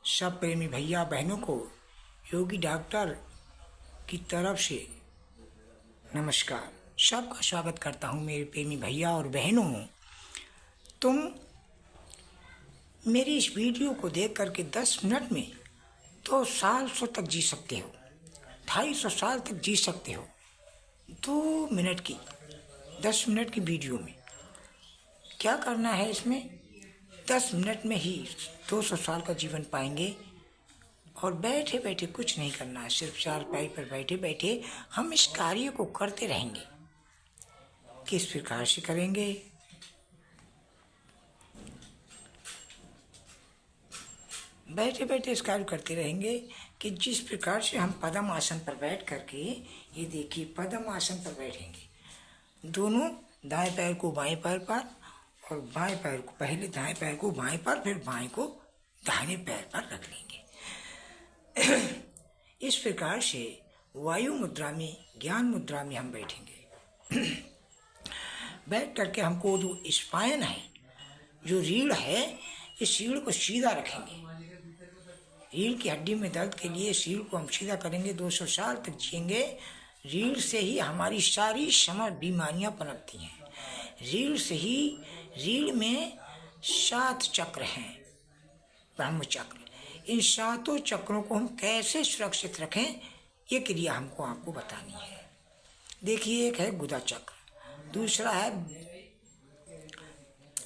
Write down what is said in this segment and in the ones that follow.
सब प्रेमी भैया बहनों को योगी डॉक्टर की तरफ से नमस्कार। सबका स्वागत करता हूँ मेरे प्रेमी भैया और बहनों। तुम मेरी इस वीडियो को देख करके 10 मिनट में 200 तक जी सकते हो, 250 साल तक जी सकते हो। 2 मिनट की 10 मिनट की वीडियो में क्या करना है? इसमें 10 मिनट में ही 200 साल का जीवन पाएंगे और बैठे बैठे कुछ नहीं करना है। सिर्फ चारपाई पर बैठे बैठे हम इस कार्य को करते रहेंगे। किस प्रकार से करेंगे? बैठे बैठे इस कार्य करते रहेंगे कि जिस प्रकार से हम पद्म आसन पर बैठ करके, ये देखिए पद्म आसन पर बैठेंगे। दोनों दाएं पैर को बाएं पैर पर और बाएं पैर को, पहले दाएं पैर को बाएं पर, फिर बाएं को दाहिने पैर पर रख लेंगे। इस प्रकार से वायु मुद्रा में, ज्ञान मुद्रा में हम बैठेंगे। बैठ करके हमको जो स्पाइन है, जो रीढ़ है, इस रीढ़ को सीधा रखेंगे। रीढ़ की हड्डी में दर्द के लिए इस रीढ़ को हम सीधा करेंगे। 200 साल तक जिएंगे। रीढ़ से ही हमारी सारी समस्त बीमारियां पनपती हैं। रीढ़ से ही, रीढ़ में 7 चक्र हैं, ब्रह्म चक्र। इन 7 चक्रों को हम कैसे सुरक्षित रखें, ये क्रिया हमको आपको बतानी है। देखिए, एक है गुदा चक्र, दूसरा है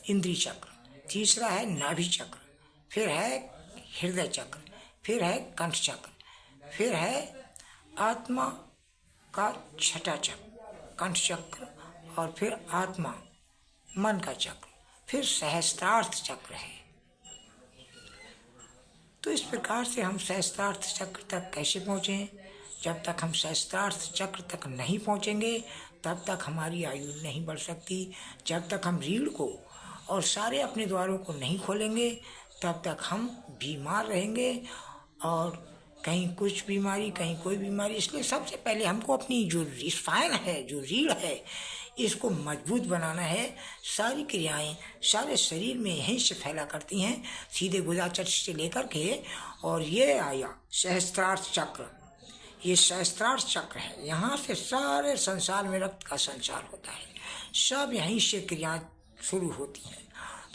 इंद्री चक्र, तीसरा है नाभि चक्र, फिर है हृदय चक्र, फिर है कंठ चक्र, फिर है आत्मा का छठा चक्र कंठ चक्र, और फिर आत्मा मन का चक्र, फिर सहस्त्रार्थ चक्र है। तो इस प्रकार से हम सहस्त्रार्थ चक्र तक कैसे पहुँचें? जब तक हम सहस्त्रार्थ चक्र तक नहीं पहुँचेंगे तब तक हमारी आयु नहीं बढ़ सकती। जब तक हम रीढ़ को और सारे अपने द्वारों को नहीं खोलेंगे तब तक हम बीमार रहेंगे, और कहीं कुछ बीमारी, कहीं कोई बीमारी। इसलिए सबसे पहले हमको अपनी जो स्पाइन है, जो रीढ़ है, इसको मजबूत बनाना है। सारी क्रियाएं सारे शरीर में यहीं से फैला करती हैं, सीधे गुदाचक्र से लेकर के, और ये आया सहस्त्रार्थ चक्र। ये सहस्त्रार्थ चक्र है, यहाँ से सारे संसार में रक्त का संचार होता है। सब यहीं से क्रियाएं शुरू होती हैं।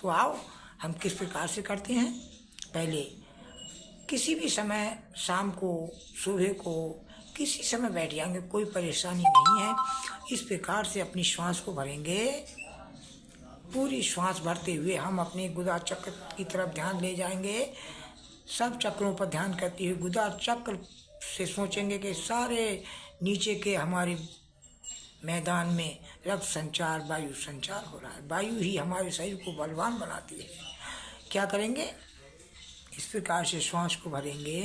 तो आओ हम किस प्रकार से करते हैं। पहले किसी भी समय, शाम को, सुबह को, किसी समय बैठ जाएंगे, कोई परेशानी नहीं है। इस प्रकार से अपनी श्वास को भरेंगे। पूरी श्वास भरते हुए हम अपने गुदा चक्र की तरफ ध्यान ले जाएंगे। सब चक्रों पर ध्यान करते हुए गुदा चक्र से सोचेंगे कि सारे नीचे के हमारे मैदान में रक्त संचार, वायु संचार हो रहा है। वायु ही हमारे शरीर को बलवान बनाती है। क्या करेंगे? इस प्रकार से श्वास को भरेंगे।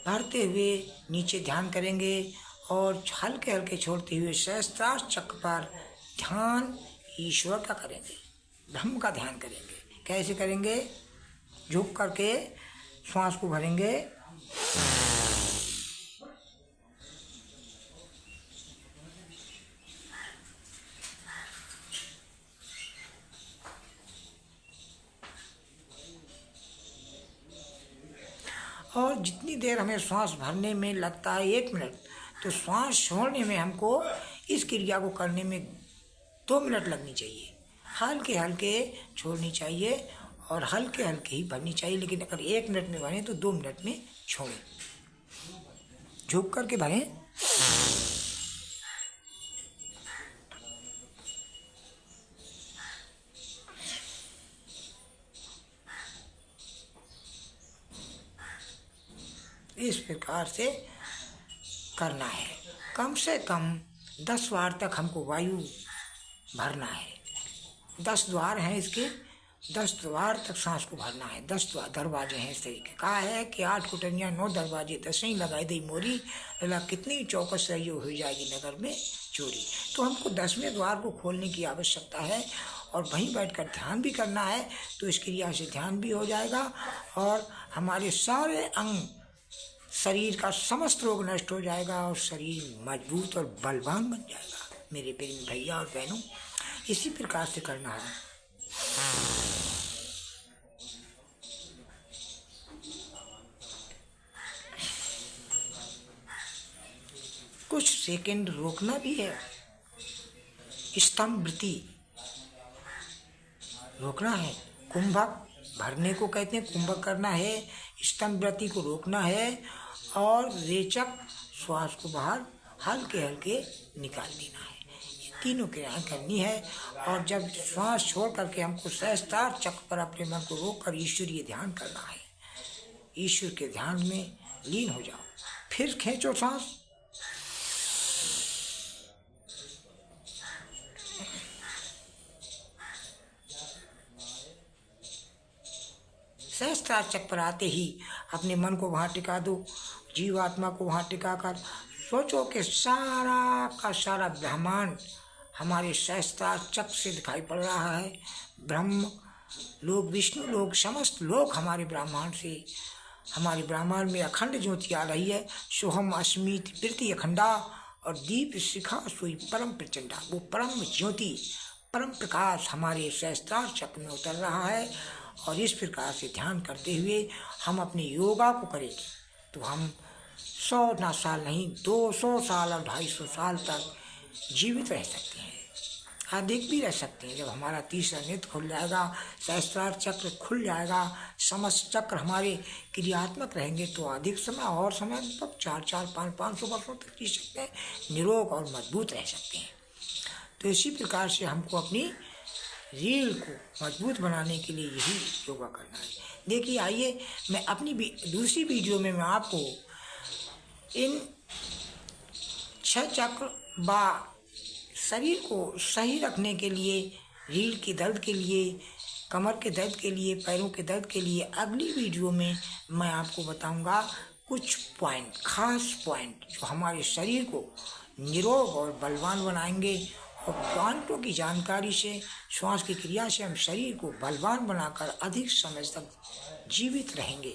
भरते हुए नीचे ध्यान करेंगे और हल्के हल्के छोड़ते हुए सहस्त्रार्थ चक्र पर ध्यान ईश्वर का करेंगे, ब्रह्म का ध्यान करेंगे। कैसे करेंगे? झुक करके श्वास को भरेंगे। और जितनी देर हमें श्वास भरने में लगता है 1 मिनट, तो श्वास छोड़ने में हमको इस क्रिया को करने में 2 मिनट लगनी चाहिए। हल्के हल्के छोड़नी चाहिए और हल्के हल्के ही भरनी चाहिए। लेकिन अगर 1 मिनट में भरें तो 2 मिनट में छोड़ें। झुक करके भरें। इस प्रकार से करना है। कम से कम 10 बार तक हमको वायु भरना है। 10 द्वार हैं इसके, 10 द्वार तक सांस को भरना है। 10 दरवाजे हैं इस तरीके। कहा है कि 8 कुटनिया 9 दरवाजे, 10 ही लगाई दी मोरी, अला कितनी चौकस रही हो जाएगी नगर में चोरी। तो हमको 10वें द्वार को खोलने की आवश्यकता है और वहीं बैठकर ध्यान भी करना है। तो इस क्रिया से ध्यान भी हो जाएगा और हमारे सारे अंग, शरीर का समस्त रोग नष्ट हो जाएगा और शरीर मजबूत और बलवान बन जाएगा। मेरे प्रेमी भैया और बहनों, इसी प्रकार से करना है। कुछ सेकंड रोकना भी है, स्तंभवृत्ति रोकना है, कुंभक भरने को कहते हैं, कुंभक करना है, स्तंभवृत्ति को रोकना है और रेचक श्वास को बाहर हल्के हल्के निकाल देना है। ये तीनों क्रियाएं करनी है। और जब श्वास छोड़ करके हमको सहस्त्रार चक्र पर अपने मन को रोक कर ईश्वरीय ध्यान करना है। ईश्वर के ध्यान में लीन हो जाओ, फिर खींचो सांस, सहस्त्रार चक्र पर आते ही अपने मन को वहाँ टिका दो, जीवात्मा को वहाँ टिका कर सोचो कि सारा का सारा ब्रह्मांड हमारे सहस्त्रार चक्र से दिखाई पड़ रहा है। ब्रह्म लोग, विष्णु लोग, समस्त लोग हमारे ब्रह्मांड से, हमारे ब्रह्मांड में अखंड ज्योति आ रही है। सोहम अस्मित प्रीति अखंडा, और दीप शिखा सोई परम प्रचंडा। वो परम ज्योति, परम प्रकाश हमारे सहस्त्रार चक्र में उतर रहा है। और इस प्रकार से ध्यान करते हुए हम अपने योगा को करें तो हम 100 ना साल नहीं, 200 साल और 250 साल तक जीवित रह सकते हैं, अधिक भी रह सकते हैं। जब हमारा तीसरा नेत्र खुल जाएगा, सहस्त्रार चक्र खुल जाएगा, समस्त चक्र हमारे क्रियात्मक रहेंगे तो अधिक समय और समय तक 400 500 वर्षों तक जी सकते हैं, निरोग और मजबूत रह सकते हैं। तो इसी प्रकार से हमको अपनी रीढ़ को मजबूत बनाने के लिए यही योगा करना है। देखिए, आइए मैं अपनी दूसरी वीडियो में मैं आपको इन 6 चक्र व शरीर को सही रखने के लिए, रीढ़ के दर्द के लिए, कमर के दर्द के लिए, पैरों के दर्द के लिए अगली वीडियो में मैं आपको बताऊंगा कुछ पॉइंट, खास पॉइंट जो हमारे शरीर को निरोग और बलवान बनाएंगे। और पॉइंटों की जानकारी से, श्वास की क्रिया से हम शरीर को बलवान बनाकर अधिक समय तक जीवित रहेंगे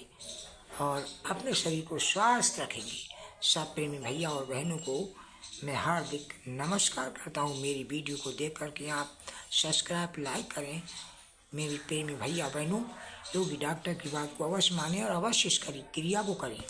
और अपने शरीर को स्वस्थ रखेंगे। सब प्रेमी भैया और बहनों को मैं हार्दिक नमस्कार करता हूँ। मेरी वीडियो को देख करके आप सब्सक्राइब, लाइक करें। मेरी प्रेमी भैया बहनों, योगी डॉक्टर की बात को अवश्य मानें और अवश्य इस क्रिया को करें।